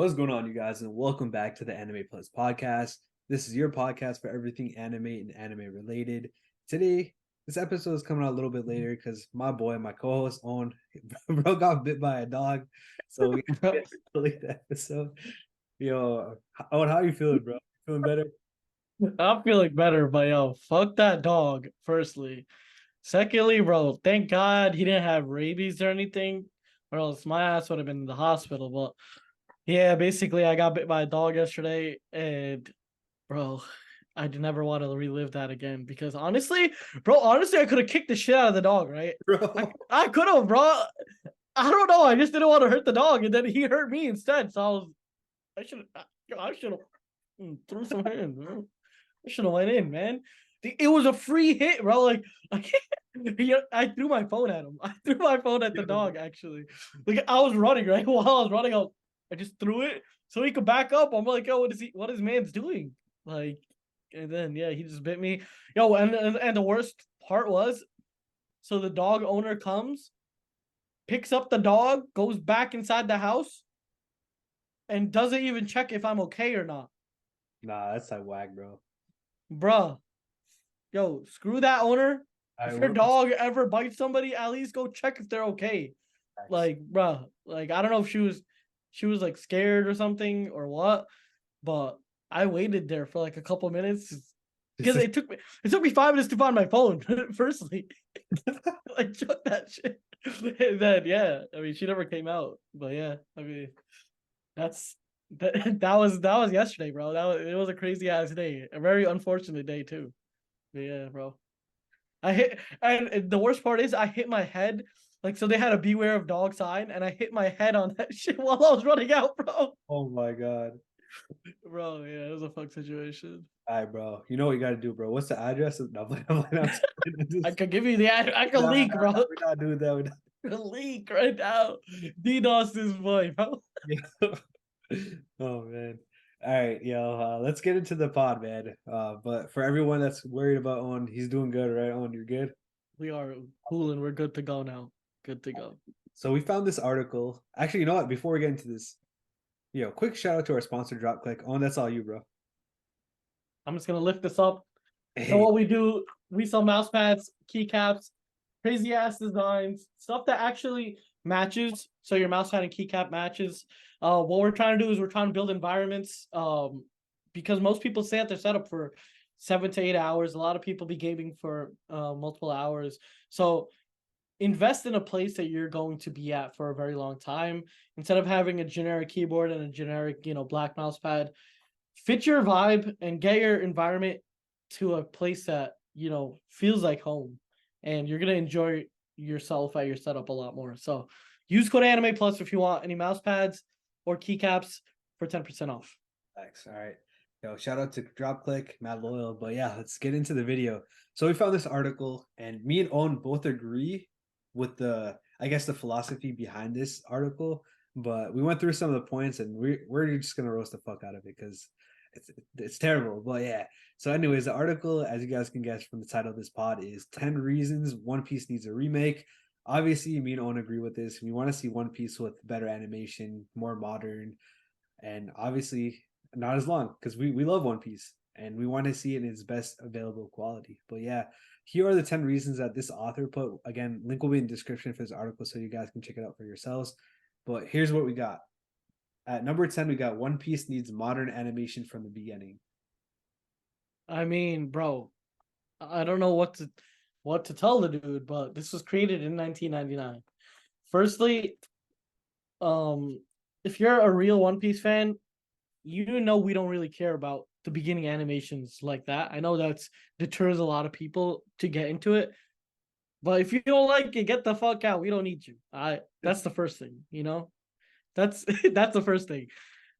What's going on, you guys, and welcome back to the Anime Plus podcast. This is your podcast for everything anime and anime related. Today, this episode is coming out a little bit later because my boy, my co-host, Aun, bro, got bit by a dog, so we can't delete the episode. Yo, Owen, how you feeling, bro? Feeling better? I'm feeling better, but yo, fuck that dog, firstly. Secondly, bro, thank God he didn't have rabies or anything, or else my ass would have been in the hospital. But yeah, basically, I got bit by a dog yesterday, and bro, I never want to relive that again because honestly, I could have kicked the shit out of the dog, right? Bro, I could have, bro. I don't know. I just didn't want to hurt the dog, and then he hurt me instead. So I should have threw some hands, bro. I should have went in, man. It was a free hit, bro. Like I threw my phone at him. I threw my phone at the dog. Actually, like I was running right while I was running. I just threw it so he could back up. I'm like, yo, what is he? What is man's doing? Like, and then yeah, he just bit me. Yo, and the worst part was, so the dog owner comes, picks up the dog, goes back inside the house, and doesn't even check if I'm okay or not. nah, that's like whack, bro. Bruh, yo, screw that owner. I If your work. dog ever bites somebody, at least go check if they're okay. Like, bruh, like I don't know if she was like scared or something or what, but I waited there for like a couple minutes because it took me 5 minutes to find my phone. Firstly, like chuck that shit. And then yeah, I mean she never came out, but yeah, I mean that's that was yesterday, bro. It was a crazy ass day, a very unfortunate day too. But yeah, bro. And the worst part is I hit my head. Like, so they had a beware of dog sign, and I hit my head on that shit while I was running out, bro. Oh my god. Bro, yeah, it was a fuck situation. All right, bro. You know what you got to do, bro. What's the address? No, I could give you the ad. I could nah, leak, bro. we're not doing that. We're not. I could leak right now. DDoS this boy, bro. Yeah. Oh man. All right, yo. Let's get into the pod, man. But for everyone that's worried about Owen, he's doing good, right? Owen, you're good. We are cool and we're good to go now. Good to go. So we found this article. Actually, you know what? Before we get into this, quick shout out to our sponsor, DropClick. Owen, that's all you, bro. I'm just gonna lift this up. So Hey, what we do, we sell mouse pads, keycaps, crazy ass designs, stuff that actually matches. So your mouse pad and keycap matches. What we're trying to do is we're trying to build environments. Because most people stay at their setup for 7 to 8 hours. A lot of people be gaming for multiple hours. So invest in a place that you're going to be at for a very long time instead of having a generic keyboard and a generic, black mouse pad. Fit your vibe and get your environment to a place that feels like home, and you're gonna enjoy yourself at your setup a lot more. So use code Anime Plus if you want any mouse pads or keycaps for 10% off. thanks. All right. Yo, shout out to DropClick, Mad Loyal. But yeah, let's get into the video. So we found this article, and me and Owen both agree with I guess, the philosophy behind this article. But we went through some of the points, and we're just gonna roast the fuck out of it because it's terrible. But yeah. So, anyways, the article, as you guys can guess from the title of this pod, is 10 reasons One Piece needs a remake. Obviously, me and Owen agree with this. We want to see One Piece with better animation, more modern, and obviously not as long because we love One Piece and we want to see it in its best available quality. But yeah, here are the 10 reasons that this author put. Again, link will be in the description for this article so you guys can check it out for yourselves. But here's what we got. At number 10, we got One Piece needs modern animation from the beginning. I mean, bro, I don't know what to tell the dude, but this was created in 1999. Firstly, if you're a real One Piece fan, you know we don't really care about the beginning animations like that. I know that deters a lot of people to get into it, but if you don't like it, get the fuck out. We don't need you. That's the first thing, That's that's the first thing.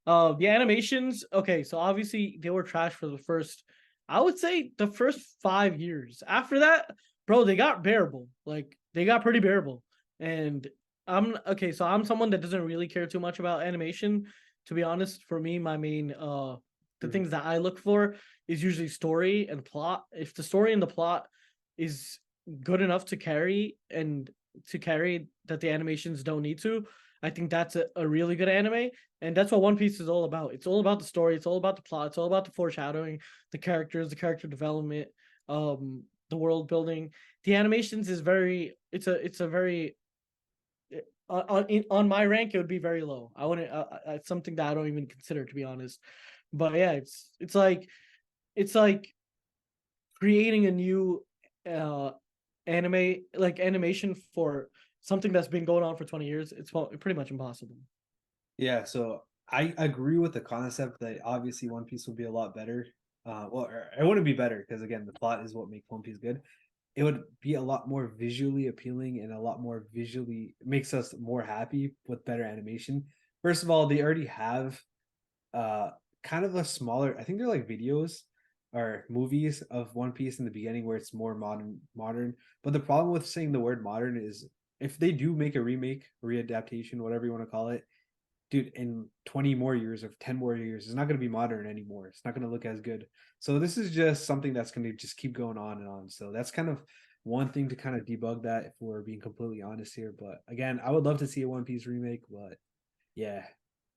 The animations, okay, so obviously they were trash for the first, I would say the first 5 years. After that, bro, they got bearable. Like they got pretty bearable. And so I'm someone that doesn't really care too much about animation. To be honest, for me, my main the things that I look for is usually story and plot. If the story and the plot is good enough to carry that the animations don't need to, I think that's a really good anime. And that's what One Piece is all about. It's all about the story. It's all about the plot. It's all about the foreshadowing, the characters, the character development, the world building. The animations is very. It's a very on my rank. It would be very low. I wouldn't. It's something that I don't even consider, to be honest. But yeah, it's like creating a new anime, like animation for something that's been going on for 20 years. It's pretty much impossible. Yeah, so I agree with the concept that obviously One Piece would be a lot better. Well, it wouldn't be better because again, the plot is what makes One Piece good. It would be a lot more visually appealing and a lot more visually makes us more happy with better animation. First of all, they already have uh kind of a smaller, I think they're like videos or movies of One Piece in the beginning where it's more modern. But the problem with saying the word modern is if they do make a remake, readaptation, whatever you want to call it, dude, in 20 more years or 10 more years, it's not going to be modern anymore. It's not going to look as good. So this is just something that's going to just keep going on and on. So that's kind of one thing to kind of debug that if we're being completely honest here. But again, I would love to see a One Piece remake, but yeah,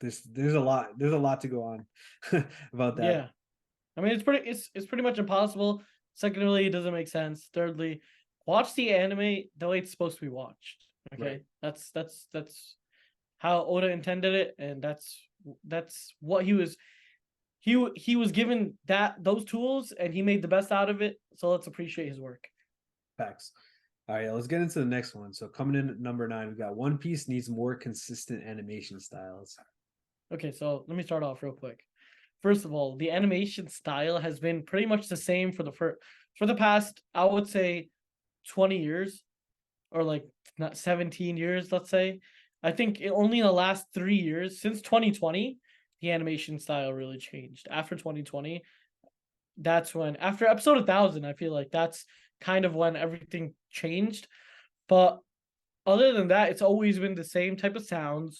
there's a lot to go on about that. Yeah, I mean it's pretty much impossible. Secondly, it doesn't make sense. Thirdly, watch the anime the way it's supposed to be watched. Okay, Right. that's how Oda intended it, and that's what he was given that those tools, and he made the best out of it. So let's appreciate his work. Facts. All right, let's get into the next one. So coming in at number 9, we got One Piece needs more consistent animation styles. Okay, so let me start off real quick. First of all, the animation style has been pretty much the same for the past, I would say, 20 years, or like not 17 years, let's say. I think only in the last 3 years, since 2020, the animation style really changed. After 2020, that's when, after episode 1000, I feel like that's kind of when everything changed. But other than that, it's always been the same type of sound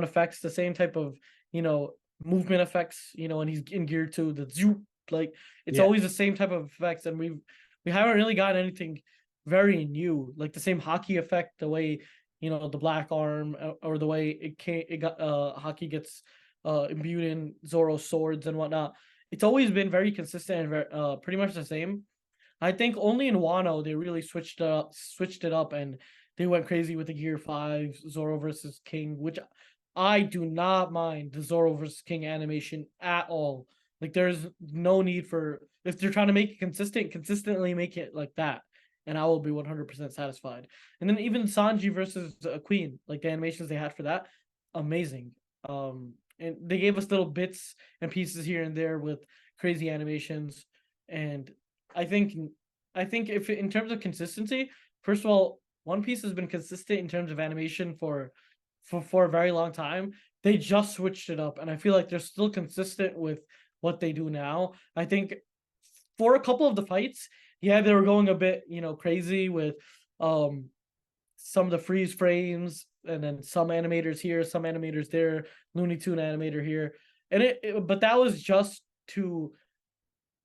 effects, the same type of, you know, movement effects, when he's in gear 2, the zoop, like it's Yeah, always the same type of effects, and we haven't really gotten anything very new, like the same hockey effect, the way, the black arm, or the way it got hockey gets imbued in Zoro's swords and whatnot. It's always been very consistent and pretty much the same. I think only in Wano they really switched it up, and they went crazy with the Gear 5 Zoro versus King, which I do not mind the Zoro versus King animation at all. Like there's no need for, if they're trying to make it consistent, consistently make it like that, and I will be 100% satisfied. And then even Sanji versus Queen, like the animations they had for that, amazing. And they gave us little bits and pieces here and there with crazy animations, and I think I think if in terms of consistency, first of all, One Piece has been consistent in terms of animation for a very long time. They just switched it up, and I feel like they're still consistent with what they do now. I think for a couple of the fights, yeah, they were going a bit, crazy with um some of the freeze frames, and then some animators here, some animators there, Looney Tune animator here. And but that was just to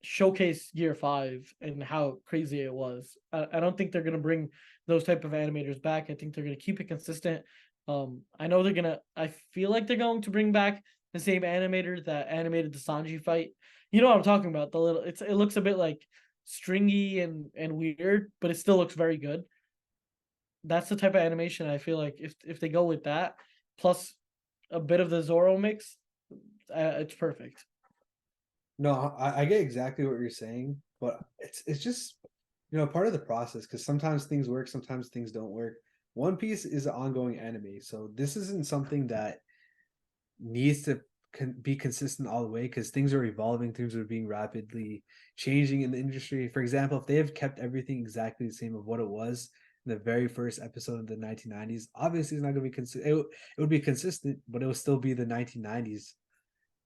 showcase Gear 5 and how crazy it was. I don't think they're gonna bring those type of animators back. I think they're gonna keep it consistent. I know they're gonna. I feel like they're going to bring back the same animator that animated the Sanji fight. You know what I'm talking about? The little. It looks a bit like stringy and weird, but it still looks very good. That's the type of animation I feel like if they go with that, plus a bit of the Zoro mix, it's perfect. no, I get exactly what you're saying, but it's just part of the process because sometimes things work, sometimes things don't work. One Piece is an ongoing anime, so this isn't something that needs to be consistent all the way because things are evolving, things are being rapidly changing in the industry. For example, if they have kept everything exactly the same of what it was in the very first episode of the 1990s, obviously it's not going to be consistent. It would be consistent, but it will still be the 1990s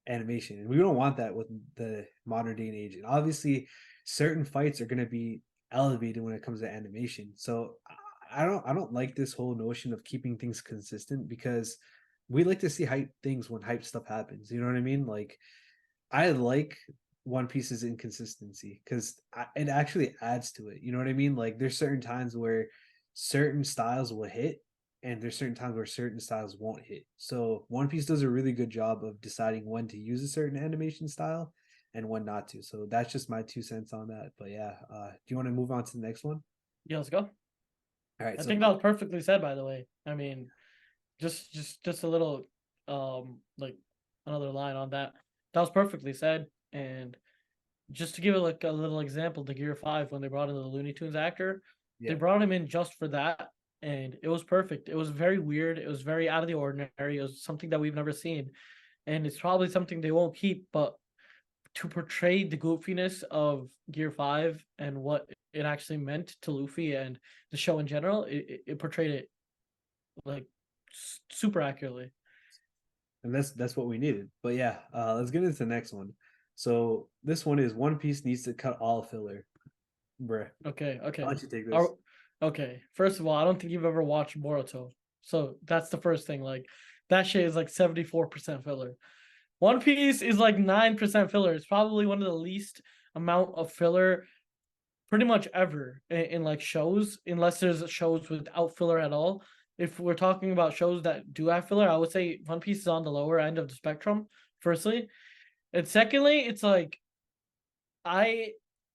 animation, and we don't want that with the modern day and age. And obviously, certain fights are going to be elevated when it comes to animation. So I don't like this whole notion of keeping things consistent because we like to see hype things when hype stuff happens. You know what I mean? Like I like One Piece's inconsistency because it actually adds to it. You know what I mean? Like there's certain times where certain styles will hit and there's certain times where certain styles won't hit. So One Piece does a really good job of deciding when to use a certain animation style and when not to. So that's just my 2 cents on that. But yeah, do you want to move on to the next one? Yeah, let's go. All right, I so think that was perfectly said, by the way. I mean, just a little like another line on that. That was perfectly said. And just to give it like a little example, the Gear 5, when they brought in the Looney Tunes actor, they yeah, brought him in just for that, and it was perfect. It was very weird. It was very out of the ordinary. It was something that we've never seen, and it's probably something they won't keep. But to portray the goofiness of Gear 5 and what it actually meant to Luffy and the show in general, it portrayed it like super accurately. and that's what we needed. But yeah, let's get into the next one. So this one is One Piece needs to cut all filler, bruh. Okay, I'll okay. let you take this. Are, okay. First of all, I don't think you've ever watched Boruto. So that's the first thing. Like that shit is like 74% filler. One Piece is like 9% filler. It's probably one of the least amount of filler pretty much ever in like shows, unless there's shows without filler at all. If we're talking about shows that do have filler, I would say One Piece is on the lower end of the spectrum, firstly. And secondly, it's like I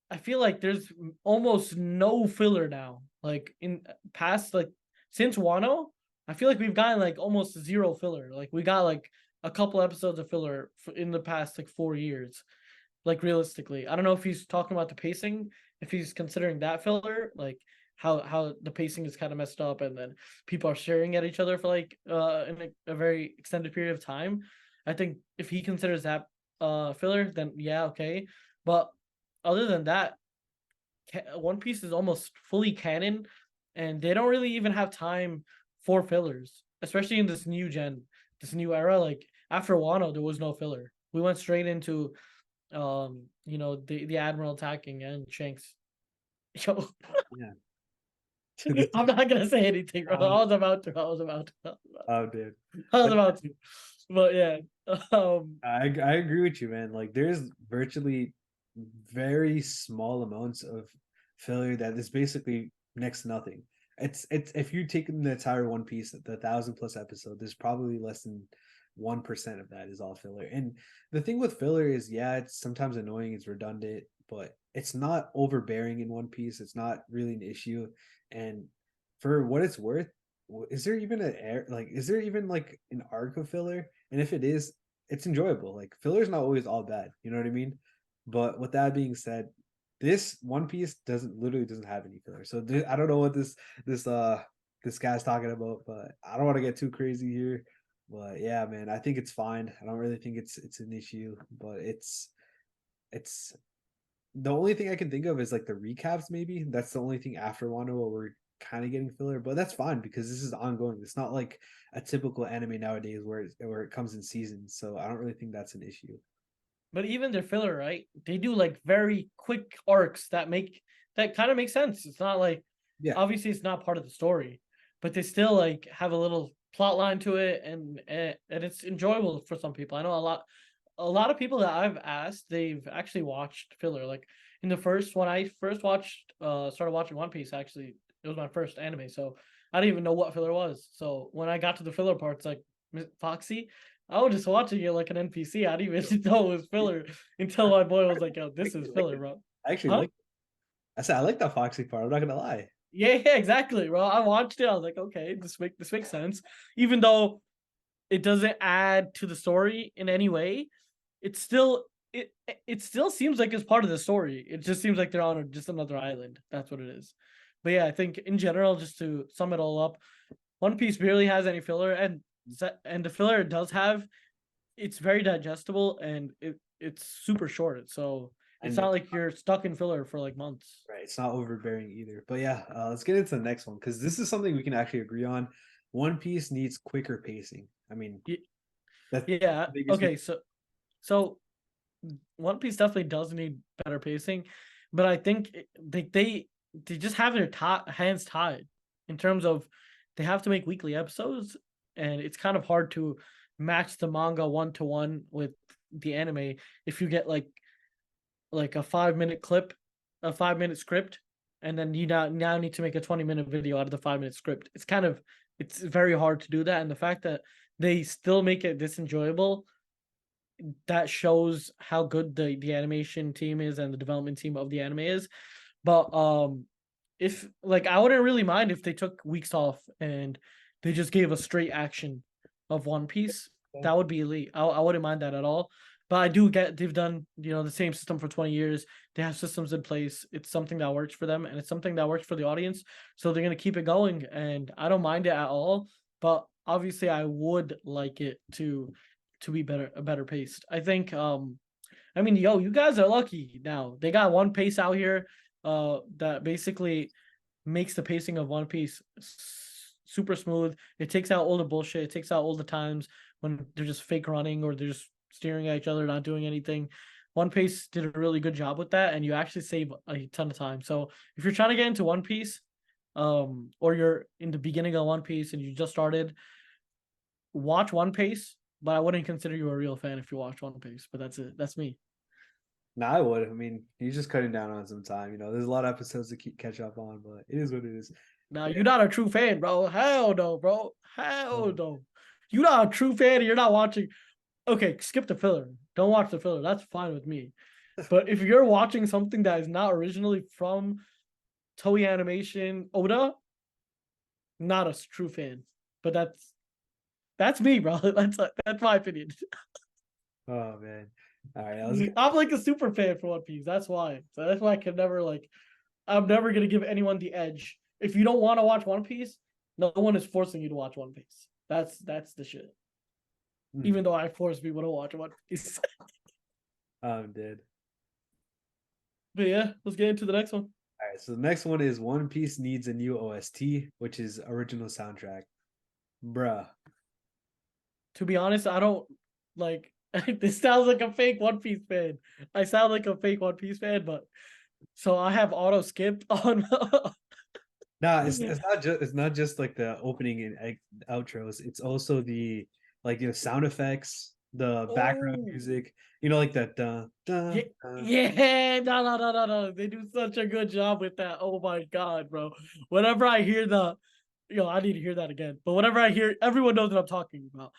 I feel like there's almost no filler now. Like in past like since Wano, I feel like we've gotten like almost zero filler. Like we got like a couple episodes of filler in the past like 4 years. Like realistically, I don't know if he's talking about the pacing, if he's considering that filler, like how the pacing is kind of messed up, and then people are staring at each other for like in a very extended period of time. I think if he considers that filler, then yeah, okay. But other than that, One Piece is almost fully canon, and they don't really even have time for fillers, especially in this new gen, this new era. Like after Wano, there was no filler. We went straight into the admiral attacking and Shanks. Yo, Yeah. I'm not gonna say anything, bro. um, I was about to. I was about to. oh, dude. I was But about to. But yeah. I agree with you, man. Like there's virtually very small amounts of failure that is basically next to nothing. It's if you take the entire One Piece, the 1,000+ episode, there's probably less than 1% of that is all filler. And the thing with filler is, yeah, it's sometimes annoying, it's redundant, but it's not overbearing in One Piece. It's not really an issue. And for what it's worth, is there even is there even like an arc of filler? And if it is, it's enjoyable. Like filler's not always all bad, you know what I mean? But with that being said, this One Piece literally doesn't have any filler. So I don't know what this guy's talking about, but I don't want to get too crazy here. But yeah, man, I think it's fine. I don't really think it's an issue, but it's the only thing I can think of is like the recaps. Maybe that's the only thing after Wano where we're kind of getting filler, but that's fine because this is ongoing. It's not like a typical anime nowadays where it comes in seasons. So I don't really think that's an issue. But even their filler, right? They do like very quick arcs that kind of make sense. It's not like Yeah, obviously it's not part of the story, but they still like have a little plot line to it, and it's enjoyable for some people. I know a lot of people that I've asked, they've actually watched filler. Like in the first when I first watched started watching One Piece, actually it was my first anime, so I didn't even know what filler was. So when I got to the filler parts, like Foxy, I was just watching it like an NPC. I didn't even know it was filler until my boy was like, "Yo, this is filler, bro." I actually Huh? like. I said I like that Foxy part. I'm not gonna lie. Yeah, yeah, exactly, bro. I watched it. I was like, okay, this makes sense. Even though it doesn't add to the story in any way, it's still it still seems like it's part of the story. It just seems like they're on just another island. That's what it is. But yeah, I think in general, just to sum it all up, One Piece barely has any filler, and the filler it does have, it's very digestible, and it's super short. So it's And not like you're stuck in filler for like months. right, it's not overbearing either. But yeah, let's get into the next one because this is something we can actually agree on. One Piece needs quicker pacing. I mean, that's Yeah. the biggest thing. Okay. So One Piece definitely does need better pacing, but I think they just have their hands tied in terms of they have to make weekly episodes, and it's kind of hard to match the manga 1-to-1 with the anime if you get like a 5 minute clip, a 5 minute script, and then you now need to make a 20-minute video out of the 5 minute script. It's kind of it's very hard to do that, and the fact that they still make it this enjoyable, that shows how good the animation team is and the development team of the anime is. But if like I wouldn't really mind if they took weeks off and they just gave a straight action of One Piece. That would be elite. I wouldn't mind that at all. But I do get they've done, the same system for 20 years. They have systems in place. It's something that works for them and it's something that works for the audience. So they're gonna keep it going. And I don't mind it at all. But obviously I would like it to be better paced. I think I mean, yo, you guys are lucky now. They got One Piece out here that basically makes the pacing of One Piece super smooth. It takes out all the bullshit. It takes out all the times when they're just fake running or they're just staring at each other, not doing anything. One Piece did a really good job with that, and you actually save a ton of time. So if you're trying to get into One Piece, or you're in the beginning of One Piece and you just started, watch One Piece. But I wouldn't consider you a real fan if you watch One Piece. But that's it. That's me. Nah, I would. I mean, he's just cutting down on some time. There's a lot of episodes to catch up on, but it is what it is. Now Yeah. you're not a true fan, bro. Hell no, bro. Hell Oh. no. You're not a true fan. And you're not watching. Okay, skip the filler. Don't watch the filler. That's fine with me. But if you're watching something that is not originally from Toei Animation Oda, not a true fan. But that's me, bro. That's my opinion. Oh man. All right. I'm like a super fan for One Piece. That's why. So that's why I can never I'm never gonna give anyone the edge. If you don't want to watch One Piece, no one is forcing you to watch One Piece. That's the shit. Even though I force people to watch One Piece. I'm dead. But yeah, let's get into the next one. All right. So the next one is One Piece needs a new OST, which is original soundtrack. Bruh. To be honest, I don't like this sounds like a fake One Piece fan. I sound like a fake One Piece fan, but so I have auto skipped on Nah, it's not just like the opening and outros. It's also the sound effects, the background Oh music. Like that. yeah, yeah, no. They do such a good job with that. Oh my god, bro. Whenever I hear I need to hear that again. But whenever I hear, everyone knows what I'm talking about.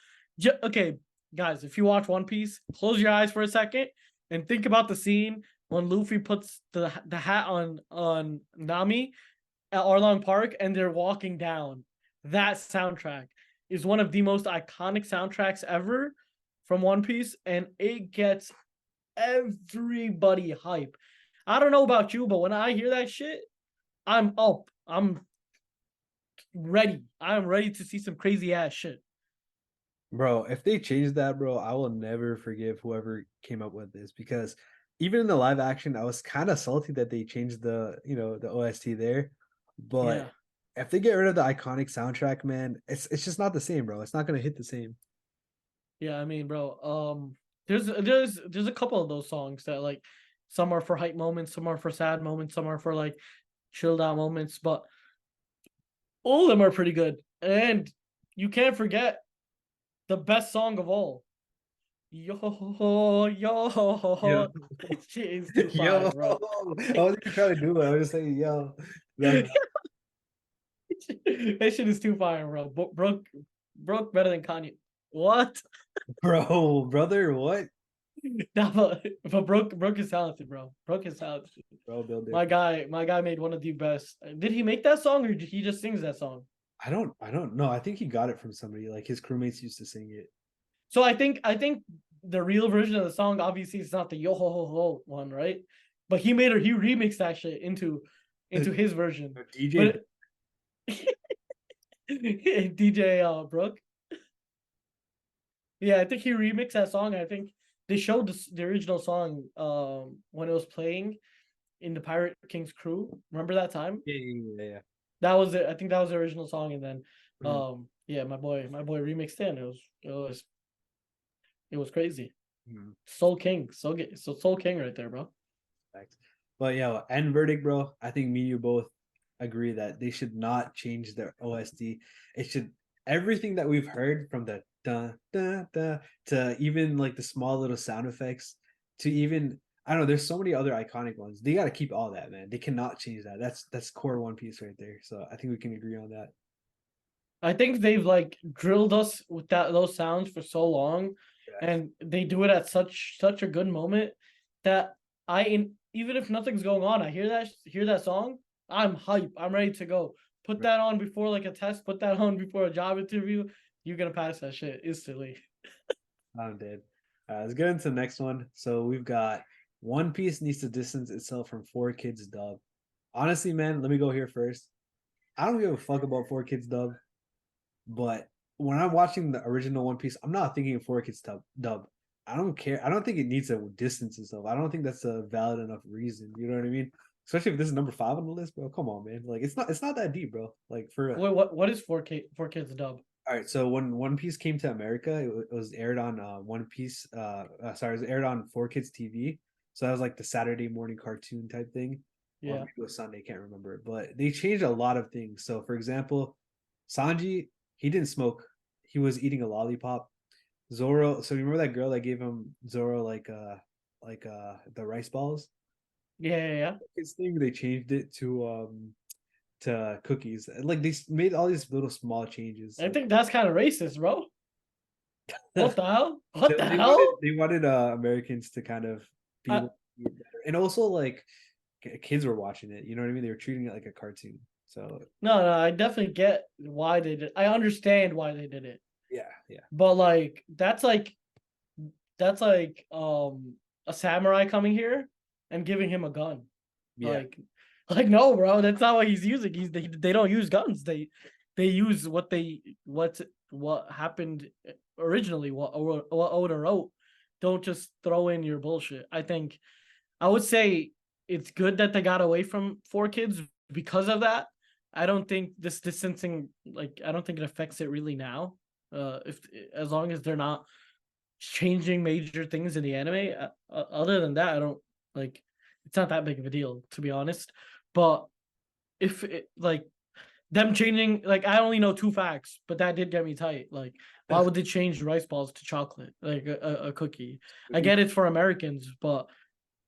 Okay, guys, if you watch One Piece, close your eyes for a second and think about the scene when Luffy puts the hat on Nami at Arlong Park and they're walking down. That soundtrack is one of the most iconic soundtracks ever from One Piece, and it gets everybody hype. I don't know about you, but when I hear that shit, I'm up. I'm ready. I'm ready to see some crazy ass shit. Bro, if they change that, bro, I will never forgive whoever came up with this because even in the live action, I was kind of salty that they changed the OST there. Yeah. But if they get rid of the iconic soundtrack, man, it's just not the same, bro. It's not gonna hit the same. Yeah, I mean, bro, there's a couple of those songs that some are for hype moments, some are for sad moments, some are for chilled out moments, but all of them are pretty good. And you can't forget the best song of all. Yo, Yo, yo. Shit is too yo, fire, bro. I wasn't even trying to do it. I was just saying, yo, that's That shit is too fire, bro. Broke better than Kanye. What? bro, brother, what? Nah, but broke is talented, bro. Broke is talented. Bro, Bill My different. guy made one of the best. Did he make that song or did he just sings that song? I don't know. I think he got it from somebody. Like his crewmates used to sing it. So I think the real version of the song obviously is not the yo ho ho ho one, right? But he remixed that shit into his version. DJ, But DJ Brooke. Yeah, I think he remixed that song. I think they showed the original song when it was playing in the Pirate King's crew. Remember that time? yeah. That was it. I think that was the original song, and then Mhm, yeah, my boy remixed it. And it was crazy. mhm. Soul King, Soul King right there, bro. Facts. But yeah, end verdict, bro. I think me and you both agree that they should not change their OSD. It should everything that we've heard from the da da da to even like the small little sound effects to even I don't know. There's so many other iconic ones. They got to keep all that, man. They cannot change that. That's core One Piece right there. So I think we can agree on that. I think they've like drilled us with those sounds for so long, Yeah. and they do it at such a good moment that even if nothing's going on, I hear that song, I'm hype. I'm ready to go. Put that on before like a test. Put that on before a job interview. You're gonna pass that shit instantly. I'm dead. Let's get into the next one. So we've got One Piece needs to distance itself from Four Kids dub. Honestly, man, let me go here first. I don't give a fuck about Four Kids dub, but when I'm watching the original One Piece, I'm not thinking of Four Kids dub. I don't care. I don't think it needs to distance itself. I don't think that's a valid enough reason. You know what I mean? Especially if this is number 5 on the list, bro. Come on, man. Like it's not that deep, bro. Like for real. Wait, what is 4Kids dub? All right, so when One Piece came to America, it was aired on One Piece. Sorry, it was aired on Four Kids TV. So that was like the Saturday morning cartoon type thing, or Yeah. maybe it was Sunday. Can't remember. But they changed a lot of things. So, for example, Sanji, he didn't smoke. He was eating a lollipop. Zoro. So you remember that girl that gave him Zoro the rice balls? Yeah. His thing. They changed it to cookies. Like they made all these little small changes. I Like, think that's kind of racist, bro. What the hell? What the they wanted hell? they wanted Americans to kind of be I, better. And also like kids were watching it, you know what I mean? They were treating it like a cartoon. So no, I definitely get why they did. I understand why they did it, yeah. but like that's like a samurai coming here and giving him a gun. Yeah. Like no, bro, that's not what he's using. They don't use guns. They use what happened originally. What Oda wrote. Don't just throw in your bullshit. I would say it's good that they got away from 4 Kids because of that. I don't think this distancing, like, I don't think it affects it really now. If as long as they're not changing major things in the anime, other than that, I don't like. It's not that big of a deal, to be honest. But if it, like them changing, like I only know 2 facts, but that did get me tight. Like, why would they change rice balls to chocolate, like a cookie? I get it's for Americans, but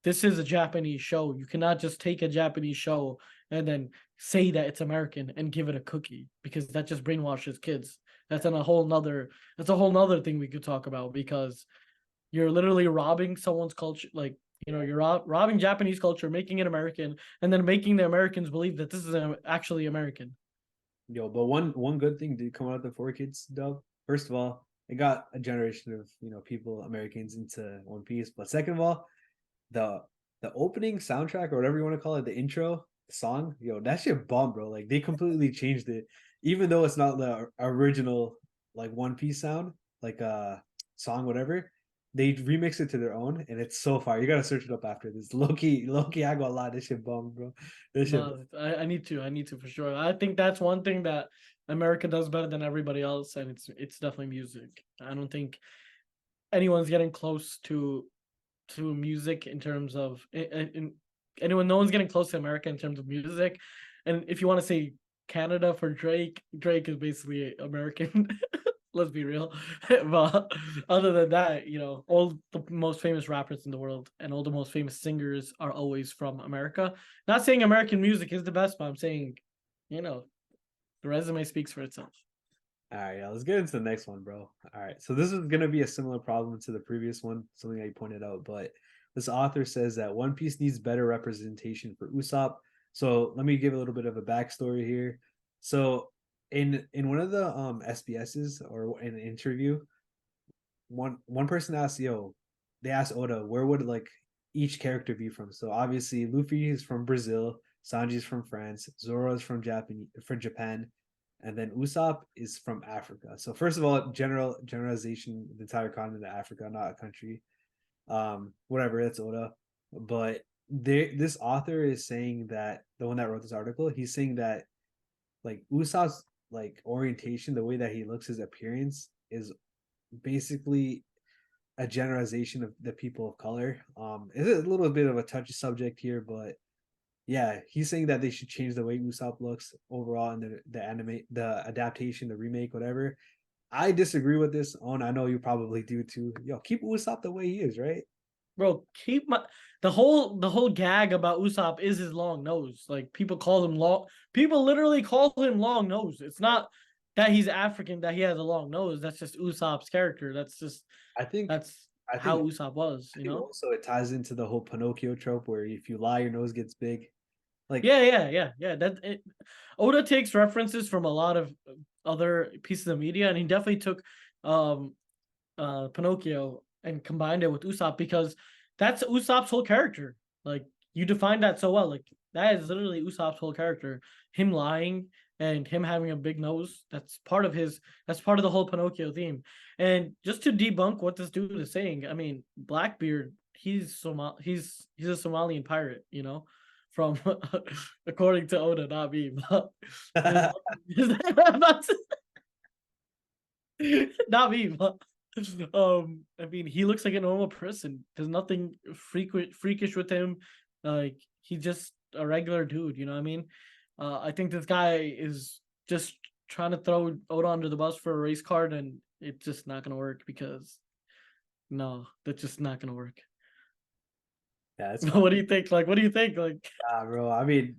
this is a Japanese show. You cannot just take a Japanese show and then say that it's American and give it a cookie because that just brainwashes kids. That's a whole nother thing we could talk about because you're literally robbing someone's culture. Like, you're robbing Japanese culture, making it American, and then making the Americans believe that this is actually American. Yo, but one good thing did come out of the Four Kids dub. First of all, it got a generation of people, Americans, into One Piece. But second of all, the the opening soundtrack or whatever you want to call it, the intro song, yo, that shit bomb, bro. Like they completely changed it, even though it's not the original like One Piece sound, like song, whatever. They remix it to their own, and it's so far. You gotta search it up after this. Loki, I got a lot. This shit bomb, bro. This shit. No, I need to for sure. I think that's one thing that America does better than everybody else, and it's definitely music. I don't think anyone's getting close to music in terms of anyone. No one's getting close to America in terms of music. And if you want to say Canada for Drake, Drake is basically American. Let's be real. But other than that, all the most famous rappers in the world and all the most famous singers are always from America. Not saying American music is the best, but I'm saying, the resume speaks for itself. All right, yeah, let's get into the next one, bro. All right, so this is gonna be a similar problem to the previous one, something that you pointed out, but this author says that One Piece needs better representation for Usopp. So let me give a little bit of a backstory here. So in one of the SBSs or in an interview, one person asked, they asked Oda, where would like each character be from? So obviously Luffy is from Brazil, Sanji's from France, Zoro is from Japan, and then Usopp is from Africa. So first of all, generalization, the entire continent of Africa, not a country. Whatever, that's Oda. But this author is saying that the one that wrote this article, he's saying that like Usopp's like orientation, the way that he looks, his appearance is basically a generalization of the people of color. It's a little bit of a touchy subject here, but yeah, he's saying that they should change the way Usopp looks overall in the adaptation, the remake, whatever. I disagree with this. I know you probably do too. Yo, keep Usopp the way he is, right? Bro, keep the whole gag about Usopp is his long nose. Like people literally call him long nose. It's not that he's African, that he has a long nose. That's just Usopp's character. I think That's I how think Usopp was, I you think know? also it ties into the whole Pinocchio trope where if you lie, your nose gets big. Like, Yeah. Oda takes references from a lot of other pieces of media, and he definitely took um Pinocchio and combined it with Usopp because that's Usopp's whole character. Like you defined that so well. Like that is literally Usopp's whole character. Him lying and him having a big nose. That's part of his. That's part of the whole Pinocchio theme. And just to debunk what this dude is saying, I mean, Blackbeard, he's a Somalian pirate. You know, from according to Oda, not me. But there's not me, but I mean, he looks like a normal person. There's nothing freakish with him. Like he's just a regular dude. You know what I mean? I think this guy is just trying to throw Oda under the bus for a race card, and it's just not gonna work because no, that's just not gonna work. yeah, it's fine. What do you think? Like, what do you think? Like, Bro. I mean,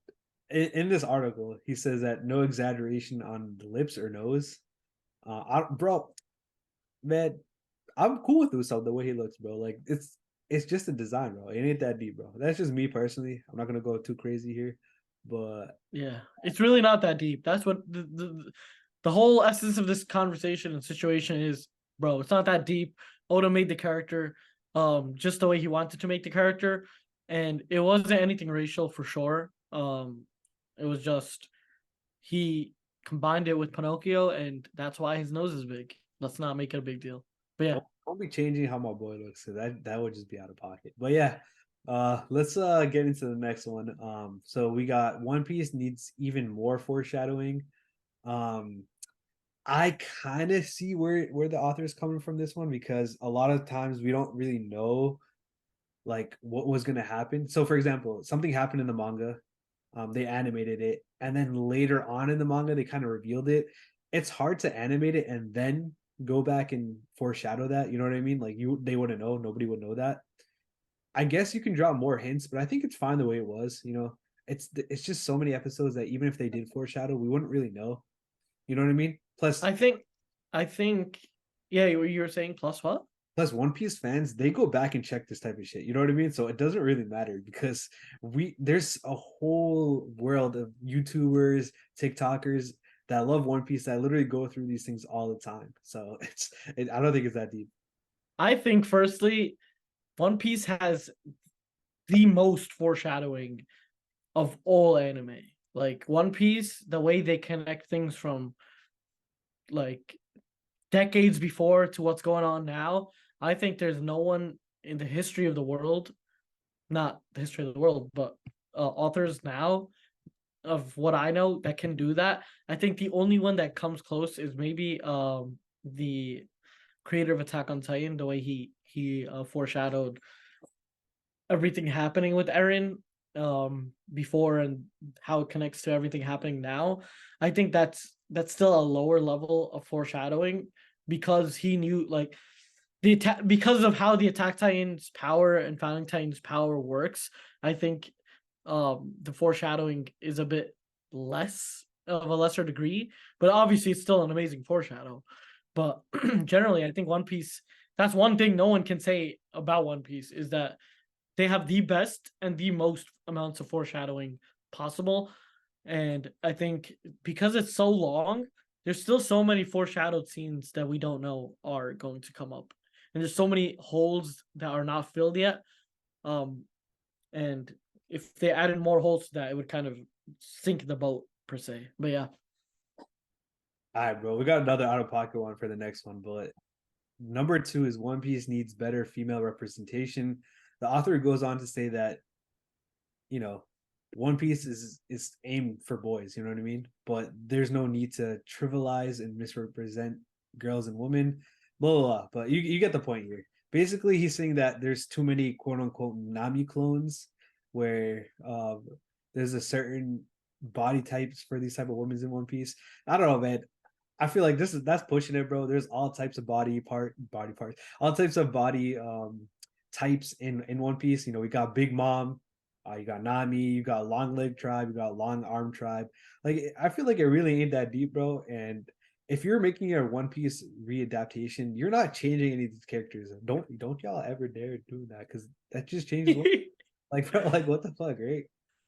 in this article, he says that no exaggeration on the lips or nose. Bro, man, I'm cool with Usopp the way he looks, bro. Like it's just a design, bro. It ain't that deep, bro. That's just me personally. I'm not gonna go too crazy here, but yeah, it's really not that deep. That's what the whole essence of this conversation and situation is, bro. It's not that deep. Oda made the character just the way he wanted to make the character, and it wasn't anything racial for sure. It was just he combined it with Pinocchio, and that's why his nose is big. Let's not make it a big deal. But yeah, don't be changing how my boy looks. So that would just be out of pocket. But yeah, let's get into the next one. So we got One Piece needs even more foreshadowing. Um, I kind of see where the author is coming from this one because a lot of times we don't really know like what was going to happen. So for example, something happened in the manga, they animated it, and then later on in the manga they kind of revealed it. It's hard to animate it and then go back and foreshadow that. You know what I mean? Like they wouldn't know. Nobody would know that. I guess you can drop more hints, but I think it's fine the way it was. You know, it's just so many episodes that even if they did foreshadow, we wouldn't really know. You know what I mean? Plus, I think, I think, yeah, you were saying plus what? Plus, One Piece fans, they go back and check this type of shit. You know what I mean? So it doesn't really matter because there's a whole world of YouTubers, TikTokers that love One Piece that literally go through these things all the time. So I don't think it's that deep. I think firstly, One Piece has the most foreshadowing of all anime. Like One Piece, the way they connect things from like decades before to what's going on now, I think there's no one in the history of the world, not the history of the world, but authors now of what I know that can do that. I think the only one that comes close is maybe the creator of Attack on Titan, the way he foreshadowed everything happening with Eren before and how it connects to everything happening now. I think that's still a lower level of foreshadowing because he knew like the attack because of how the Attack Titan's power and Founding Titan's power works. I think the foreshadowing is a bit less of a lesser degree, but obviously it's still an amazing foreshadow. But generally, I think One Piece. That's one thing no one can say about One Piece is that they have the best and the most amounts of foreshadowing possible. And I think because it's so long, there's still so many foreshadowed scenes that we don't know are going to come up. And there's so many holes that are not filled yet. Um, and if they added more holes to that, it would kind of sink the boat per se. But yeah. All right, bro. We got another out of pocket one for the next one, but number two is One Piece needs better female representation. The author goes on to say that you know, One Piece is aimed for boys, you know what I mean? But there's no need to trivialize and misrepresent girls and women, blah blah blah. But you get the point here. Basically, he's saying that there's too many quote unquote Nami clones where there's a certain body types for these type of women in One Piece. I don't know, man. I feel like that's pushing it, bro. There's all types of body parts, all types of body types in One Piece. You know, we got Big Mom, you got Nami, you got Long Leg Tribe, you got Long Arm Tribe. Like I feel like it really ain't that deep, bro. And if you're making a One Piece readaptation, you're not changing any of these characters. Don't y'all ever dare do that because that just changes. Like, bro, like what the fuck, right?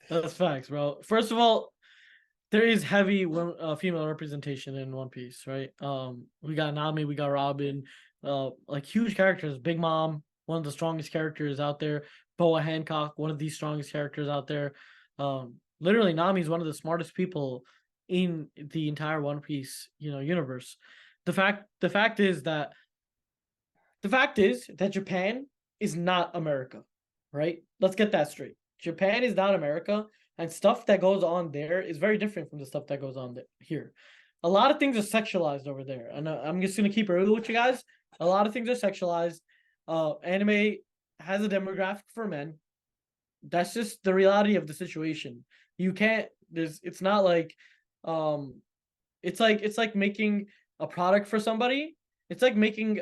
That's facts, bro. First of all, there is heavy female representation in One Piece, right? We got Nami, we got Robin, like huge characters. Big Mom, one of the strongest characters out there. Boa Hancock, one of the strongest characters out there. Literally, Nami's one of the smartest people in the entire One Piece, universe. The fact is that Japan is not America, right? Let's get that straight. Japan is not America, and stuff that goes on there is very different from the stuff that goes on here. A lot of things are sexualized over there, and I'm just gonna keep it real with you guys. A lot of things are sexualized. Anime has a demographic for men. That's just the reality of the situation. You can't. It's not like, it's like making a product for somebody. It's like making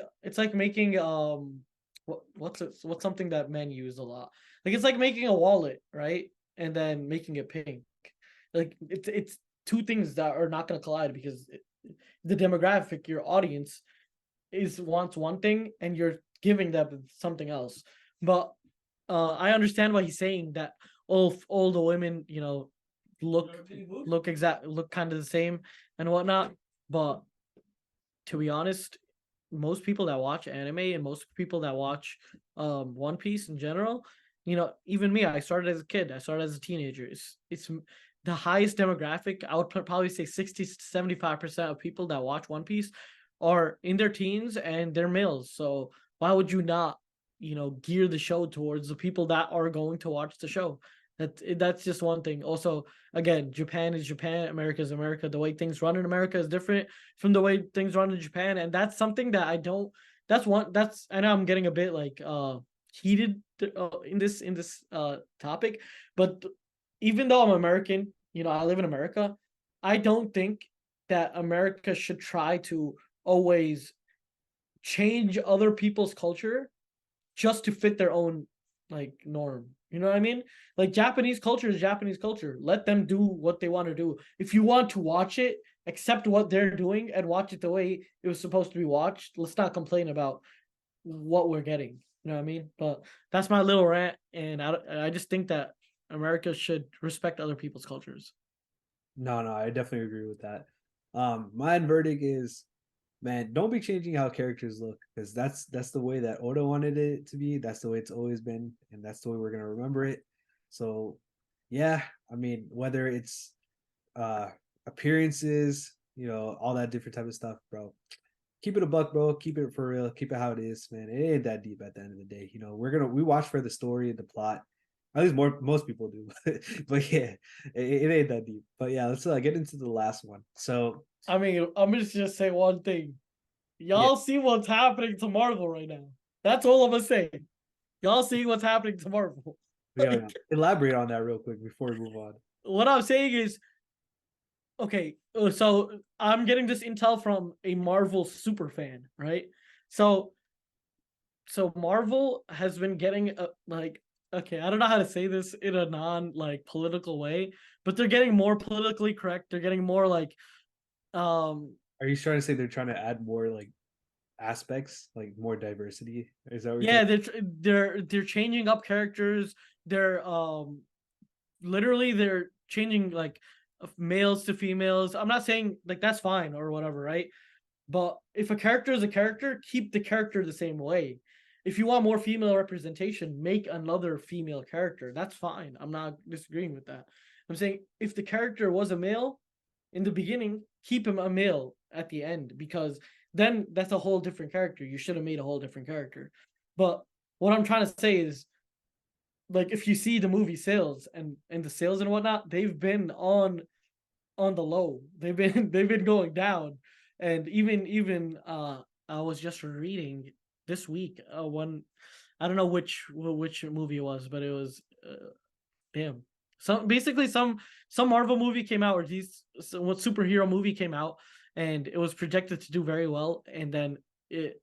what's something that men use a lot. Like it's like making a wallet, right? And then making it pink. Like it's two things that are not going to collide because the demographic, your audience, wants one thing and you're giving them something else. But I understand why he's saying that all the women, look look kind of the same and whatnot. But to be honest, most people that watch anime and most people that watch One Piece in general, even me, I started as a kid, I started as a teenager. It's the highest demographic. I would probably say 60 to 75% of people that watch One Piece are in their teens and they're males. So why would you not, gear the show towards the people that are going to watch the show? That's just one thing. Also, again, Japan is Japan, America is America. The way things run in America is different from the way things run in Japan, and that's something that I don't. That's I know I'm getting a bit like heated in this topic, but even though I'm American, I live in America. I don't think that America should try to always change other people's culture just to fit their own like norm. You know what I mean? Like Japanese culture is Japanese culture. Let them do what they want to do. If you want to watch it, accept what they're doing and watch it the way it was supposed to be watched. Let's not complain about what we're getting. You know what I mean? But that's my little rant, and I just think that America should respect other people's cultures. No, I definitely agree with that. My verdict is, man, don't be changing how characters look because that's the way that Oda wanted it to be. That's the way it's always been, and that's the way we're gonna remember it. So, yeah, I mean, whether it's uh appearances, all that different type of stuff, bro. Keep it a buck, bro. Keep it for real. Keep it how it is, man. It ain't that deep at the end of the day. We watch for the story and the plot. At least most people do, but yeah, it ain't that deep. But yeah, let's get into the last one. So I mean, I'm just say one thing. yeah, Y'all see what's happening to Marvel right now. That's all I'm gonna say. Y'all see what's happening to Marvel. yeah, elaborate on that real quick before we move on. What I'm saying is, okay, so I'm getting this intel from a Marvel super fan, right? So Marvel has been getting like, okay, I don't know how to say this in a non like political way, but they're getting more politically correct. They're getting more like, Are you trying to say they're trying to add more like aspects, like more diversity? Is that what you're yeah, trying? they're changing up characters. They're literally they're changing like males to females. I'm not saying like that's fine or whatever, right? But if a character is a character, keep the character the same way. If you want more female representation, make another female character. That's fine. I'm not disagreeing with that. I'm saying if the character was a male in the beginning, keep him a male at the end because then that's a whole different character. You should have made a whole different character. But what I'm trying to say is, like, if you see the movie sales and the sales and whatnot, they've been on the low. They've been going down, and even I was just reading this week one, I don't know which movie it was, but it was damn. Some Marvel movie came out, or what superhero movie came out, and it was projected to do very well, and then it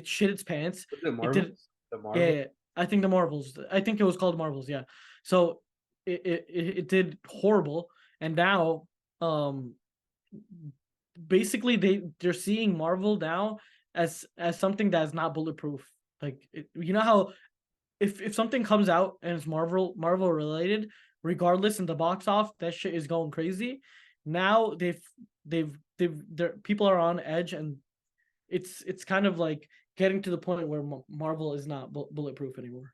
shit its pants. Was it It Marvel? did, The yeah, Marvel? yeah. I think the Marvels. I think it was called Marvels. Yeah. So it did horrible, and now um basically they're seeing Marvel now as something that is not bulletproof. Like you know how if something comes out and it's Marvel related, regardless in the box off, that shit is going crazy. Now they're people are on edge, and it's kind of like getting to the point where Marvel is not bulletproof anymore.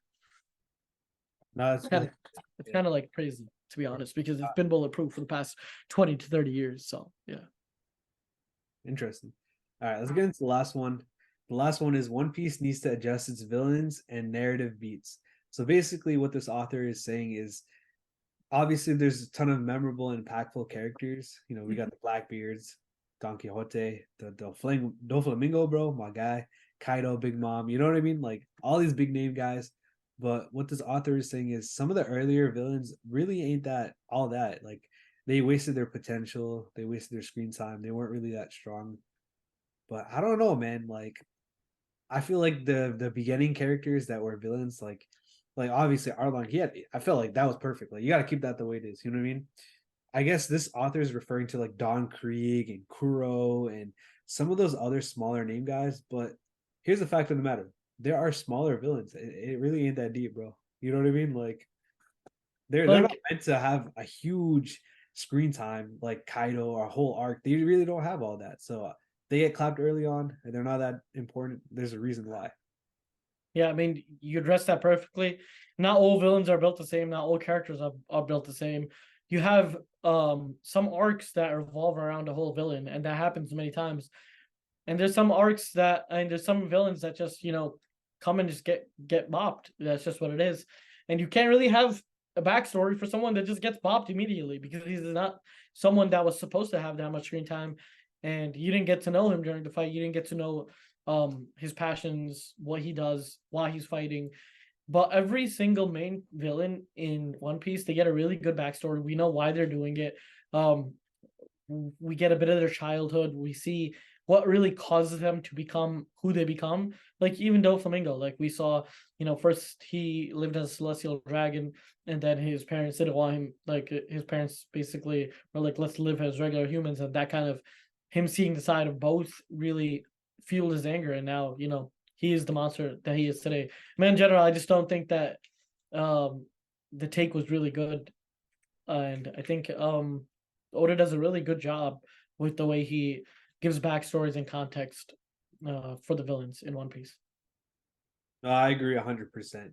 No, that's good. It's kind of like crazy, to be honest, because it's been bulletproof for the past 20 to 30 years. So yeah. Interesting. All right, let's get into the last one. The last one is One Piece needs to adjust its villains and narrative beats. So basically, what this author is saying is obviously there's a ton of memorable and impactful characters. You know, we got the Blackbeards, Don Quixote, the Doflamingo, bro, my guy, Kaido, Big Mom. You know what I mean? Like all these big name guys. But what this author is saying is some of the earlier villains really ain't that all that. Like they wasted their potential, they wasted their screen time, they weren't really that strong. But I don't know, man. Like I feel like the beginning characters that were villains, like obviously Arlong, I felt like that was perfect. Like you got to keep that the way it is. You know what I mean? I guess this author is referring to like Don Krieg and Kuro and some of those other smaller name guys. But here's the fact of the matter: there are smaller villains. It really ain't that deep, bro. You know what I mean? Like they're not Like meant to have a huge screen time like Kaido or a whole arc. They really don't have all that. So they get clapped early on and they're not that important. There's a reason why. yeah, I mean, you addressed that perfectly. Not all villains are built the same. Not all characters are built the same. You have some arcs that revolve around a whole villain, and that happens many times. And there's some arcs that, and there's some villains that just come and just get bopped. That's just what it is. And you can't really have a backstory for someone that just gets bopped immediately because he's not someone that was supposed to have that much screen time, and you didn't get to know him during the fight. You didn't get to know his passions, what he does, why he's fighting. But every single main villain in One Piece, they get a really good backstory. We know why they're doing it. Um, we get a bit of their childhood. We see what really causes them to become who they become. Like even Doflamingo, like we saw, first he lived as a celestial dragon, and then his parents didn't want him. Like his parents basically were like, "Let's live as regular humans," and that kind of him seeing the side of both really fueled his anger, and now he is the monster that he is today. Man, in general, I just don't think that the take was really good, and I think Oda does a really good job with the way he gives backstories and context for the villains in One Piece. No, I agree 100%.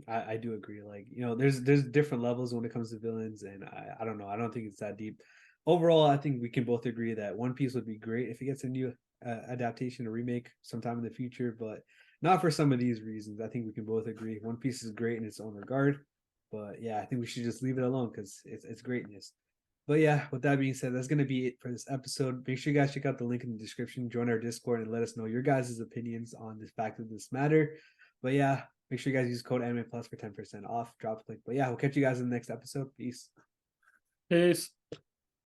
I do agree. Like, there's different levels when it comes to villains, and I don't know. I don't think it's that deep. Overall, I think we can both agree that One Piece would be great if it gets a new adaptation or remake sometime in the future, but not for some of these reasons. I think we can both agree One Piece is great in its own regard, but yeah, I think we should just leave it alone because it's greatness. But yeah, with that being said, that's going to be it for this episode. Make sure you guys check out the link in the description, join our Discord, and let us know your guys' opinions on the fact of this matter. But yeah, make sure you guys use code Anime Plus for 10% off. Drop click. But yeah, we'll catch you guys in the next episode. Peace. Peace.